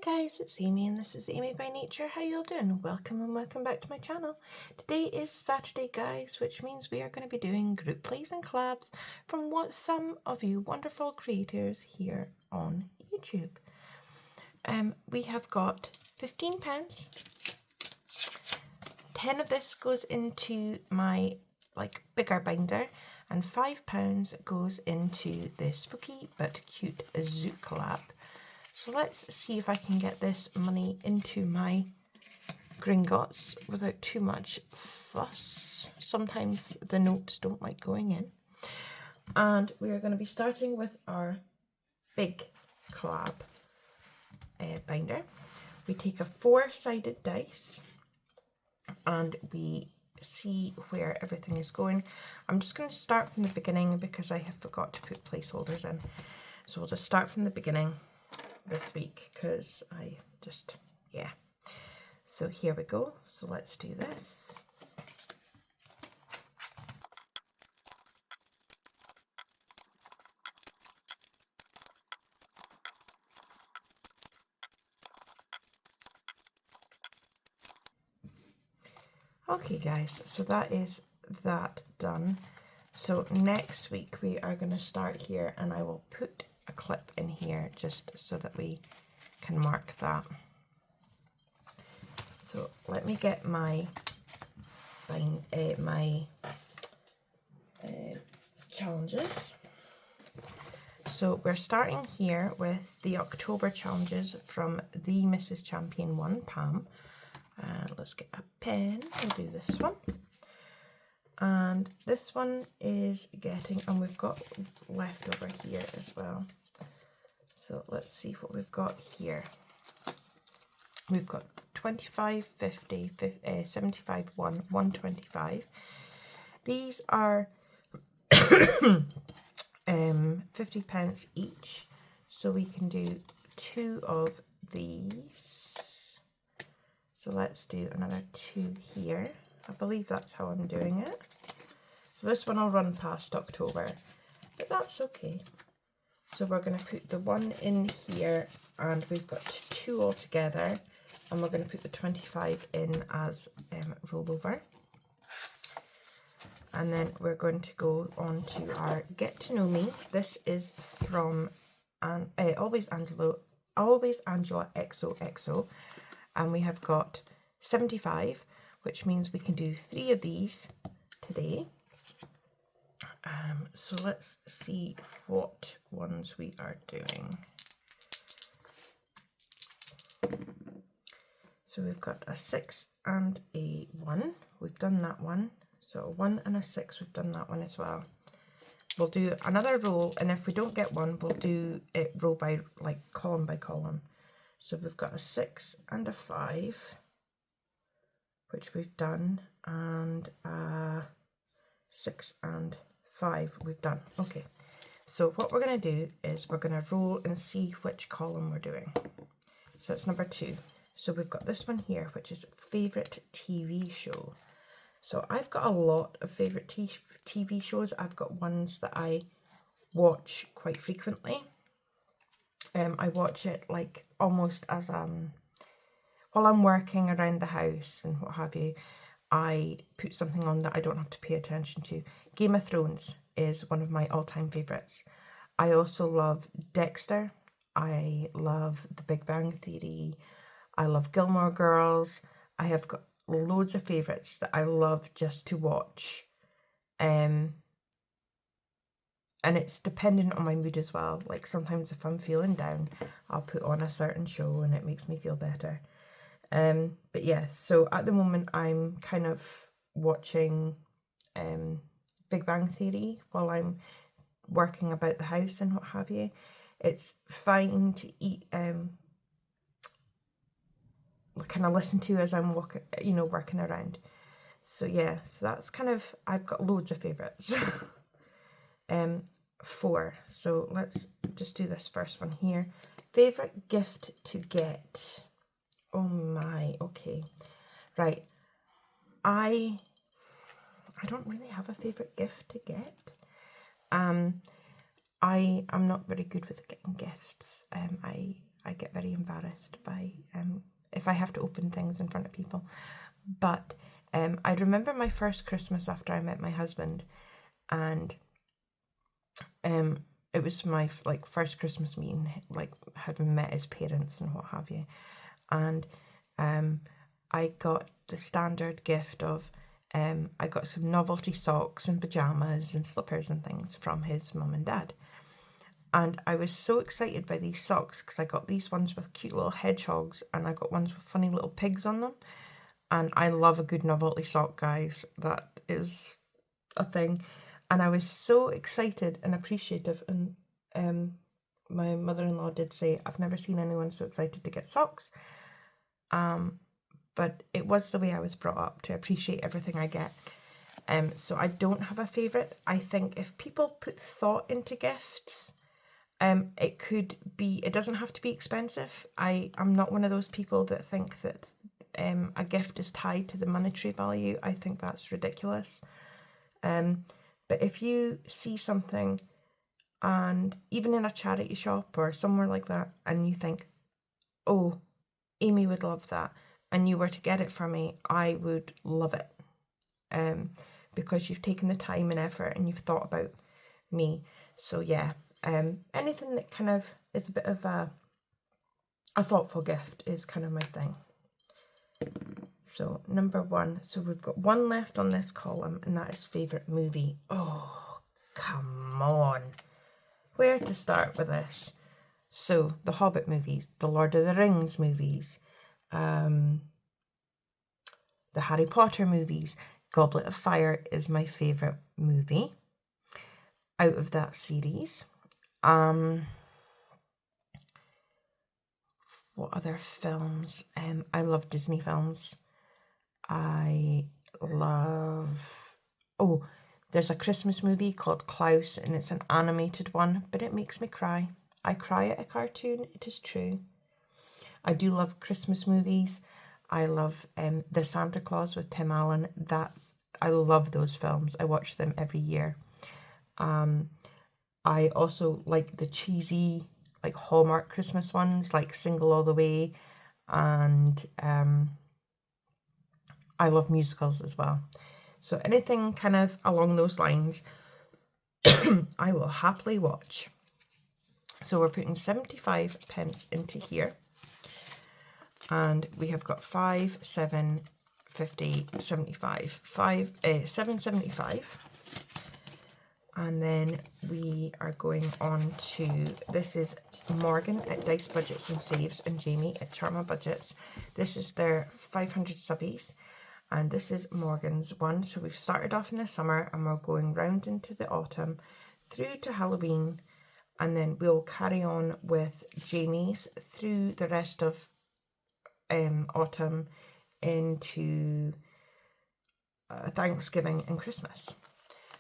guys, it's Amy and this is Amy by Nature. How y'all doing? Welcome and welcome back to my channel. Today is Saturday, guys, which means we are going to be doing group plays and collabs from what some of you wonderful creators here on YouTube. We have got £15. 10 of this goes into my bigger binder and £5 goes into the spooky but cute Zoot collab. So let's see if I can get this money into my gringotts without too much fuss. Sometimes the notes don't like going in. And we are going to be starting with our big collab binder. We take a 4-sided dice and we see where everything is going. I'm just going to start from the beginning because I have forgot to put placeholders in. So we'll just start from the beginning this week because I just, yeah. So here we go. So let's do this. Okay guys, so that is that done. So next week we are going to start here and I will put a clip in here just so that we can mark that. So let me get my challenges. So we're starting here with the October challenges from the Mrs. Champion 1, Pam. Let's get a pen, we'll do this one. And this one is getting, and we've got leftover here as well. So let's see what we've got here. We've got 25, 50, 75, 125. These are 50p each. So we can do 2 of these. So let's do another 2 here. I believe that's how I'm doing it. So this one I'll run past October, but that's okay. So we're going to put the 1 in here and we've got 2 all together and we're going to put the 25 in as rollover. And then we're going to go on to our Get to Know Me. This is from Always Angela XOXO, and we have got 75, which means we can do 3 of these today. So let's see what ones we are doing. So we've got a 6 and a 1. We've done that one. So a 1 and a 6, we've done that one as well. We'll do another roll, and if we don't get one, we'll do it row by, column by column. So we've got a 6 and a 5, which we've done, and a 6 and 5 we've done. Okay, so what we're going to do is we're going to roll and see which column we're doing. So it's number 2. So we've got this one here, which is favourite TV show. So I've got a lot of favourite TV shows. I've got ones that I watch quite frequently. I watch it almost as while I'm working around the house and what have you. I put something on that I don't have to pay attention to. Game of Thrones is one of my all-time favourites. I also love Dexter. I love The Big Bang Theory. I love Gilmore Girls. I have got loads of favourites that I love just to watch. And it's dependent on my mood as well. Like sometimes if I'm feeling down, I'll put on a certain show and it makes me feel better. But yeah, so at the moment I'm kind of watching Big Bang Theory while I'm working about the house and what have you. It's fine to eat, kind of listen to as I'm working around. So yeah, so that's kind of, I've got loads of favourites. 4. So let's just do this first one here. Favourite gift to get. Oh my, okay. Right. I don't really have a favourite gift to get. I am not very good with getting gifts. I I get very embarrassed by if I have to open things in front of people. But I remember my first Christmas after I met my husband, and it was my first Christmas meeting, like having met his parents and what have you. And I got the standard gift of I got some novelty socks and pajamas and slippers and things from his mum and dad. And I was so excited by these socks because I got these ones with cute little hedgehogs, and I got ones with funny little pigs on them. And I love a good novelty sock, guys. That is a thing. And I was so excited and appreciative. And my mother-in-law did say, I've never seen anyone so excited to get socks. But it was the way I was brought up, to appreciate everything I get. So I don't have a favourite. I think if people put thought into gifts, it could be, it doesn't have to be expensive. I'm not one of those people that think that a gift is tied to the monetary value. I think that's ridiculous. But if you see something, and even in a charity shop or somewhere like that, and you think, oh, Amy would love that, and you were to get it for me, I would love it. Because you've taken the time and effort and you've thought about me. So yeah, anything that kind of is a bit of a thoughtful gift is kind of my thing. So number 1, so we've got 1 left on this column, and that is favourite movie. Oh, come on. Where to start with this? So the Hobbit movies, the Lord of the Rings movies, the Harry Potter movies. Goblet of Fire is my favourite movie out of that series. What other films? I love Disney films. I love... Oh, there's a Christmas movie called Klaus, and it's an animated one, but it makes me cry. I cry at a cartoon, it is true. I do love Christmas movies. I love The Santa Claus with Tim Allen. I love those films. I watch them every year. I also like the cheesy, like Hallmark Christmas ones, like Single All the Way, and I love musicals as well. So anything kind of along those lines, I will happily watch. So we're putting 75 pence into here. And we have got 5, 7, 50, 75, 775. And then we are going on to, this is Morgan at Dice Budgets and Saves and Jamie at Charma Budgets. This is their 500 subbies, and this is Morgan's one. So we've started off in the summer and we're going round into the autumn through to Halloween, and then we'll carry on with Jamie's through the rest of autumn into Thanksgiving and Christmas.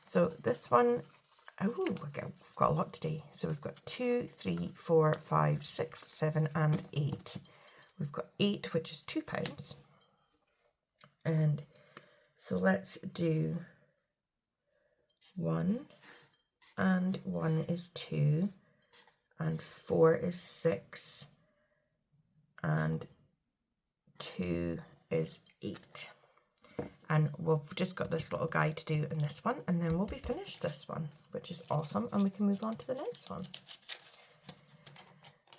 So this one, oh, we've got a lot today. So we've got 2, 3, 4, 5, 6, 7, and 8. We've got 8, which is £2. And so let's do 1, and 1 is 2, and 4 is 6, and 2 is 8. And we've just got this little guide to do in this one, and then we'll be finished this one, which is awesome, and we can move on to the next one.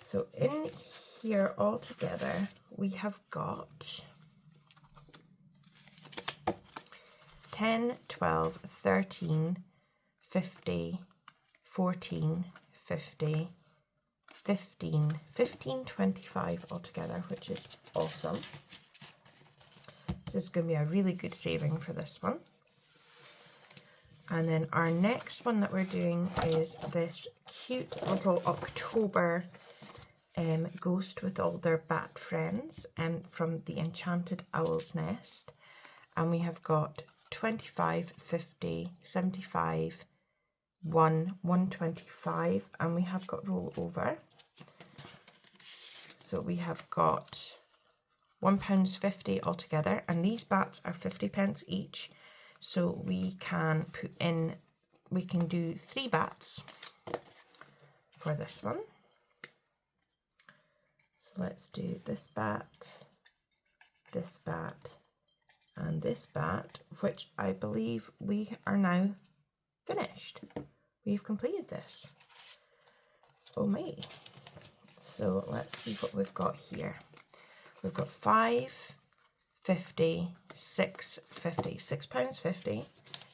So in here all together, we have got 10, 12, 13, 50, 14, 50, 15, 25 altogether, which is awesome. This is going to be a really good saving for this one. And then our next one that we're doing is this cute little October ghost with all their bat friends from the Enchanted Owl's Nest. And we have got 25, 50, 75, 125, and we have got roll over. So we have got £1.50 altogether, and these bats are 50 pence each. So we can put in, we can do 3 bats for this one. let's do this bat, and this bat, which I believe we are now finished. We've completed this. Oh me. So let's see what we've got here. We've got £5.50, £6.50, £6.50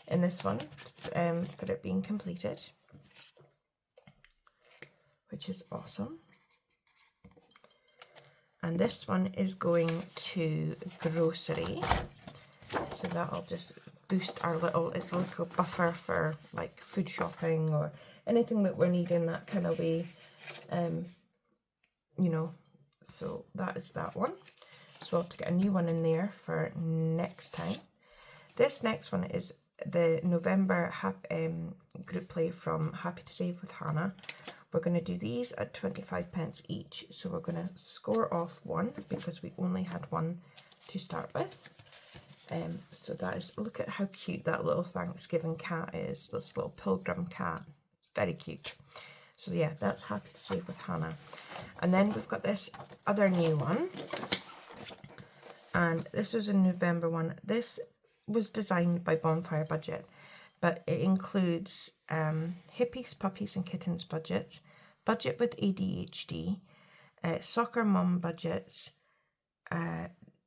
in this one for it being completed, which is awesome. And this one is going to grocery, so that'll just boost our little, it's a little buffer for like food shopping or anything that we're needing that kind of way, you know, so that is that one. So we'll have to get a new one in there for next time. This next one is the November group play from Happy to Save with Hannah. We're going to do these at 25p each. So we're going to score off one because we only had one to start with. So that is, look at how cute that little Thanksgiving cat is. This little pilgrim cat. Very cute. So yeah, that's Happy to Save with Hannah. And then we've got this other new one. And this is a November one. This was designed by Bonfire Budget, but it includes Hippies, Puppies and Kittens budgets, Budget with ADHD, Soccer Mum budgets,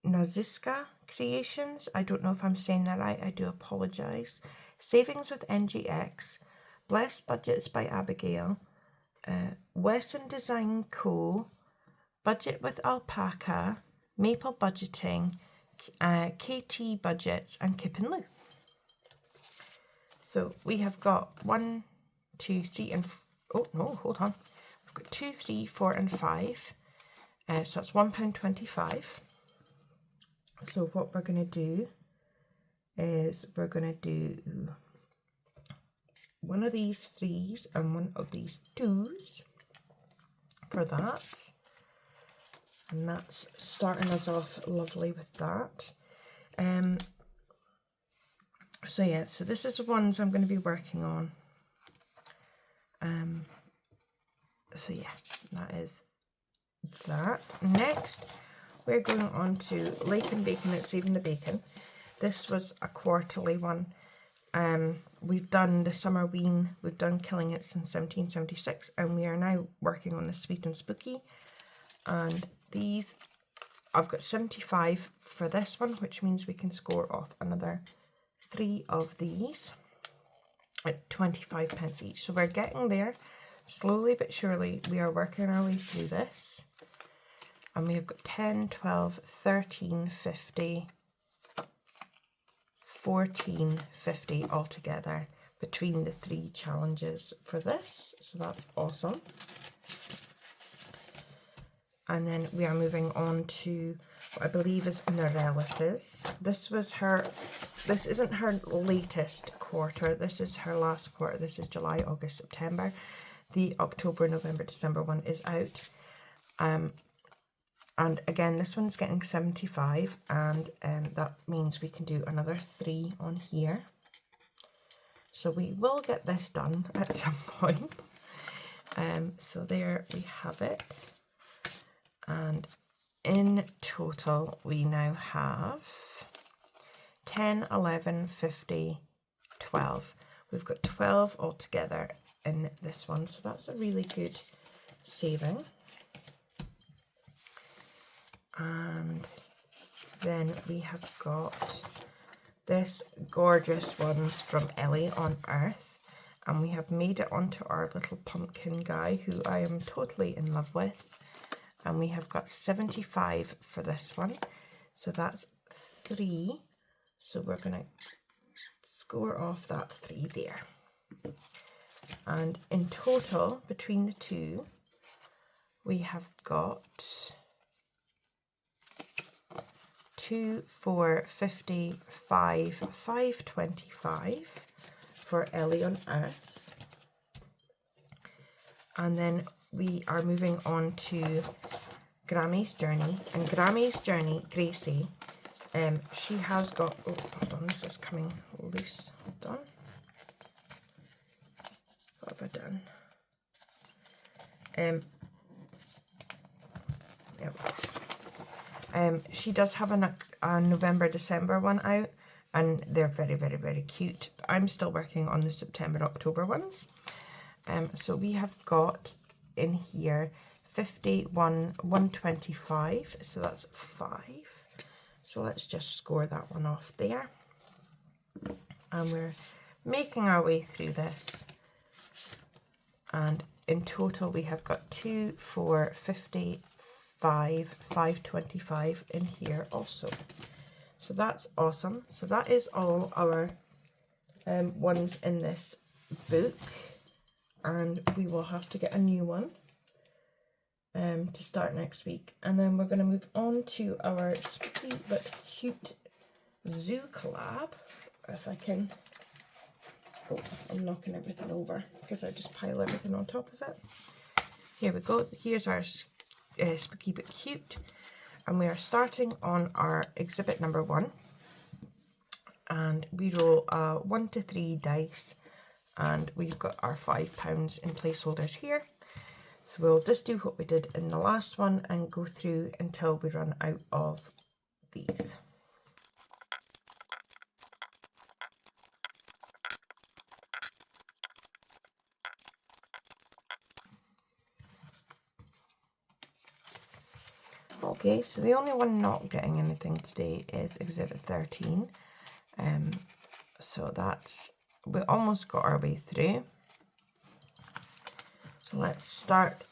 Naziska Creations, I don't know if I'm saying that right, I do apologise, Savings with NGX, Blessed Budgets by Abigail, Wesson Design Co., Budget with Alpaca, Maple Budgeting, KT Budgets and Kip and Lou. So we have got 1, 2, 3 and oh no, hold on. We've got 2, 3, 4 and 5. So that's £1.25. So what we're going to do is we're going to do one of these 3s and one of these 2s for that. And that's starting us off lovely with that. So yeah, so this is the ones I'm going to be working on. So yeah, that is that. Next, we're going on to Lake and Bacon at Saving the Bacon. This was a quarterly one. We've done the Summer Ween, we've done Killing It since 1776, and we are now working on the Sweet and Spooky. And these, I've got 75 for this one, which means we can score off another 3 of these at 25p each. So we're getting there slowly but surely. We are working our way through this, and we have got 10, 12, 13, 50, 14, 50 altogether between the 3 challenges for this. So that's awesome. And then we are moving on to what I believe is Norellis's. This isn't her latest quarter. This is her last quarter. This is July, August, September. The October, November, December one is out. And again, this one's getting 75, and that means we can do another 3 on here. So we will get this done at some point. So there we have it. And in total, we now have 10, 11, 50, 12. We've got 12 altogether in this one, so that's a really good saving. And then we have got this gorgeous ones from Ellie on Earth, and we have made it onto our little pumpkin guy, who I am totally in love with. And we have got 75 for this one. So that's 3. So we're going to score off that 3 there. And in total, between the 2, we have got 2, 4, 50, 5, 525 for Ellie on Earths. And then we are moving on to Grammy's Journey. And Grammy's Journey, Gracie, she has got, oh, hold on, this is coming loose. Hold on. What have I done? Yeah, She does have a November, December one out, and they're very, very, very cute. But I'm still working on the September, October ones. So we have got in here 51, 125, so that's 5. So let's just score that one off there. And we're making our way through this. And in total we have got 2, 4, 50, 5, 525 in here also. So that's awesome. So that is all our ones in this book, and we will have to get a new one to start next week. And then we're going to move on to our spooky but cute zoo collab. If I can, oh, I'm knocking everything over because I just pile everything on top of it. Here we go. Here's our spooky but cute, and we are starting on our exhibit number 1, and we roll 1 to 3 dice, and we've got our £5 in placeholders here. So we'll just do what we did in the last one and go through until we run out of these. Okay, so the only one not getting anything today is exhibit 13. So that's, we almost got our way through. So let's start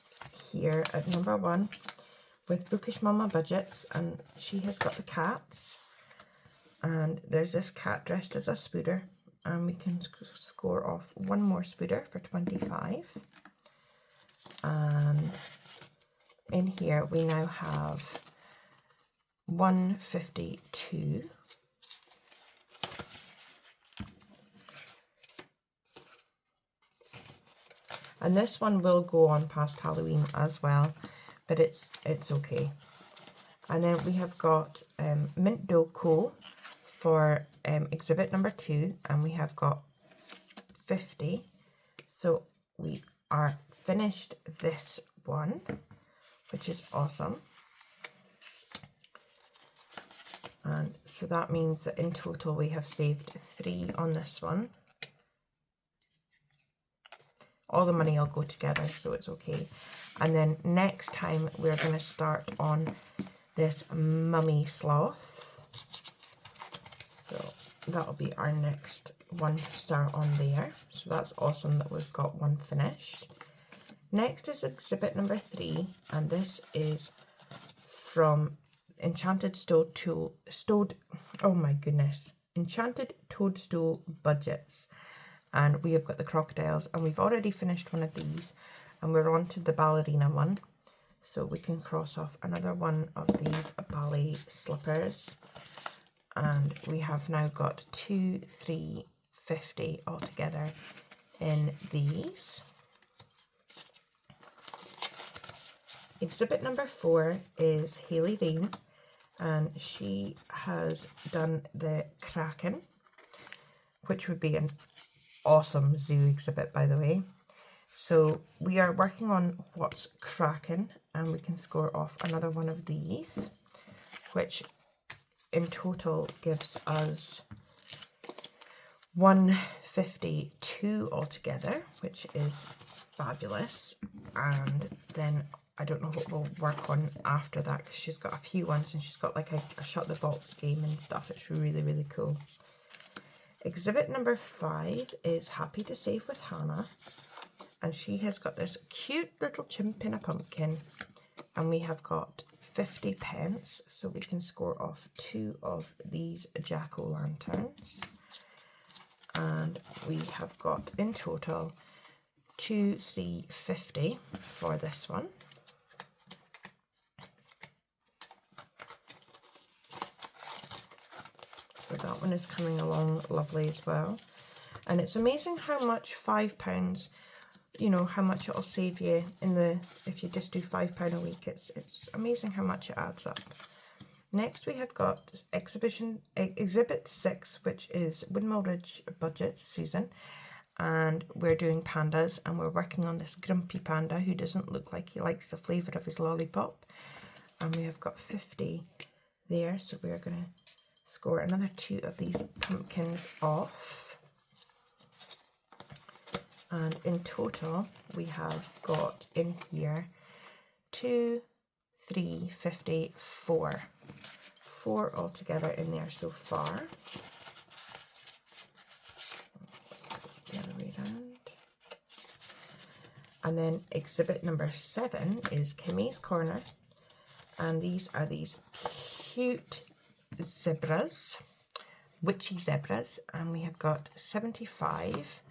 here at number 1 with Bookish Mama Budgets, and she has got the cats, and there's this cat dressed as a spooder, and we can score off one more spooder for 25. And in here we now have 152. And this one will go on past Halloween as well, but it's okay. And then we have got Mint Doko for exhibit number 2, and we have got 50. So we are finished this one, which is awesome. And so that means that in total we have saved 3 on this one. All the money will go together, so it's okay. And then next time we're going to start on this Mummy Sloth. So that'll be our next one to start on there. So that's awesome that we've got one finished. Next is exhibit number 3, and this is from Enchanted Enchanted Toadstool Budgets. And we have got the crocodiles, and we've already finished one of these, and we're on to the ballerina one. So we can cross off another one of these ballet slippers. And we have now got 2, 3, 50 altogether in these. Exhibit number 4 is Hayley Rain, and she has done the Kraken, which would be an awesome zoo exhibit, by the way. So we are working on what's Kraken, and we can score off another one of these, which in total gives us 152 altogether, which is fabulous. And then I don't know what we'll work on after that, because she's got a few ones, and she's got like a shut the box game and stuff. It's really, really cool. Exhibit number 5 is Happy to Save with Hannah, and she has got this cute little chimp in a pumpkin, and we have got 50 pence, so we can score off 2 of these jack-o'-lanterns, and we have got in total 2, 3, 50 for this one. So that one is coming along lovely as well. And it's amazing how much £5, you know, how much it'll save you in the, if you just do £5 a week. It's amazing how much it adds up. Next we have got exhibit 6, which is Windmill Ridge Budgets, Susan. And we're doing pandas, and we're working on this grumpy panda who doesn't look like he likes the flavour of his lollipop. And we have got 50 there. So we're going to score another 2 of these pumpkins off. And in total, we have got in here 2, 3, 50, 4. 4 altogether in there so far. The other way around. And then exhibit number 7 is Kimmy's Corner. And these are these cute zebras, witchy zebras. And we have got 75.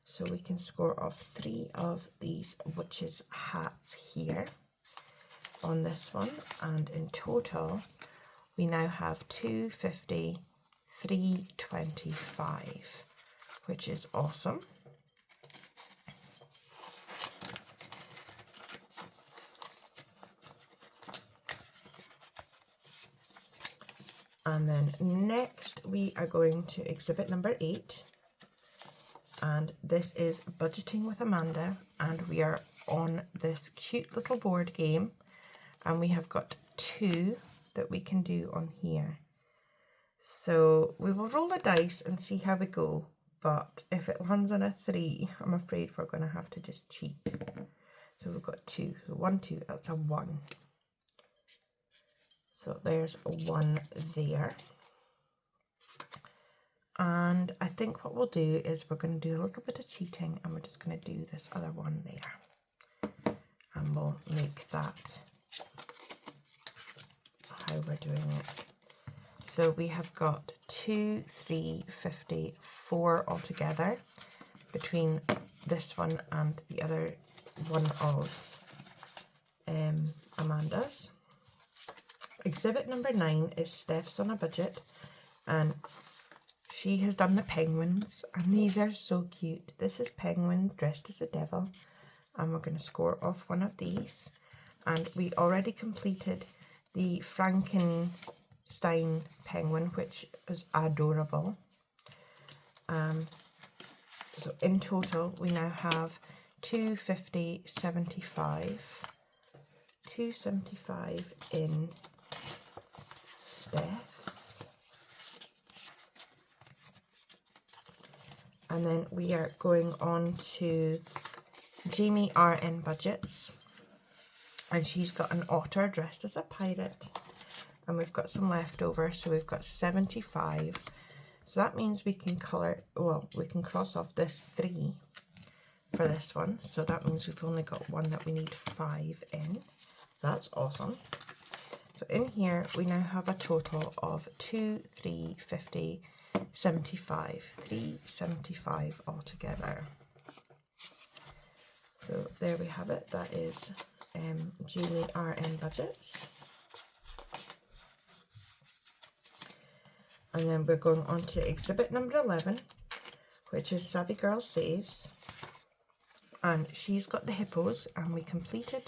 So we can score off 3 of these witches' hats here on this one. And in total, we now have 250, 325, which is awesome. And then next we are going to exhibit number 8. And this is Budgeting with Amanda. And we are on this cute little board game. And we have got 2 that we can do on here. So we will roll a dice and see how we go. But if it lands on a 3, I'm afraid we're going to have to just cheat. So we've got 2. So 1, 2, that's a 1. So there's a 1 there. And I think what we'll do is we're going to do a little bit of cheating and we're just going to do this other 1 there. And we'll make that how we're doing it. So we have got 2, 3, 50, 4 altogether between this one and the other one of Amanda's. Exhibit number 9 is Steph's on a Budget, and she has done the penguins, and these are so cute. This is Penguin dressed as a devil, and we're going to score off 1 of these. And we already completed the Frankenstein penguin, which is adorable. So in total, we now have 250, 75, 275 in Steph's. And then we are going on to Jamie RN Budgets. And she's got an otter dressed as a pirate. And we've got some leftover, so we've got 75. So that means we can colour, well, we can cross off this 3 for this one. So that means we've only got 1 that we need 5 in. So that's awesome. So in here, we now have a total of 2, 3, 50, 75. 375 altogether. So there we have it. That is Jamie RN Budgets. And then we're going on to exhibit number 11, which is Savvy Girl Saves. And she's got the hippos, and we completed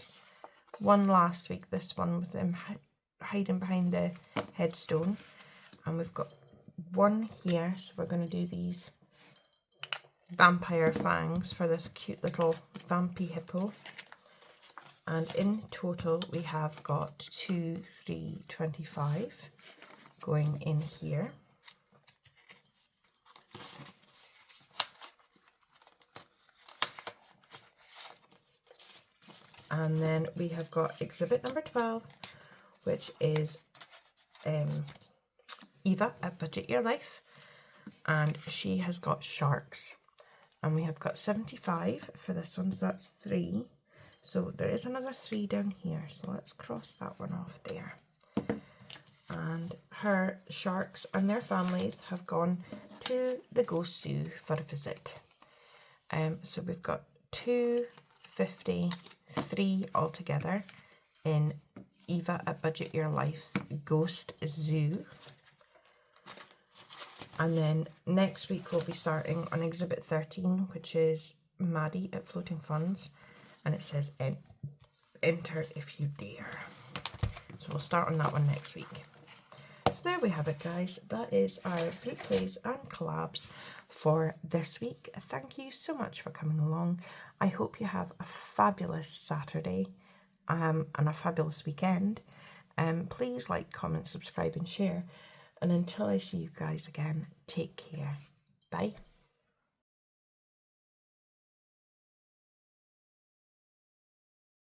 1 last week, this one with them hiding behind the headstone. And we've got 1 here, so we're going to do these vampire fangs for this cute little vampy hippo. And in total, we have got 2, 3, 25 going in here. And then we have got exhibit number 12, which is Eva at Budget Your Life. And she has got sharks. And we have got 75 for this one, so that's 3. So there is another 3 down here, so let's cross that one off there. And her sharks and their families have gone to the Ghost Zoo for a visit. So we've got 250, 3 altogether in Eva at Budget Your Life's Ghost Zoo. And then next week we'll be starting on exhibit 13, which is Maddie at Floating Funds. And it says, enter if you dare. So we'll start on that one next week. So there we have it, guys. That is our group plays and collabs for this week. Thank you so much for coming along. I hope you have a fabulous Saturday and a fabulous weekend. Please like, comment, subscribe and share. And until I see you guys again, take care. Bye.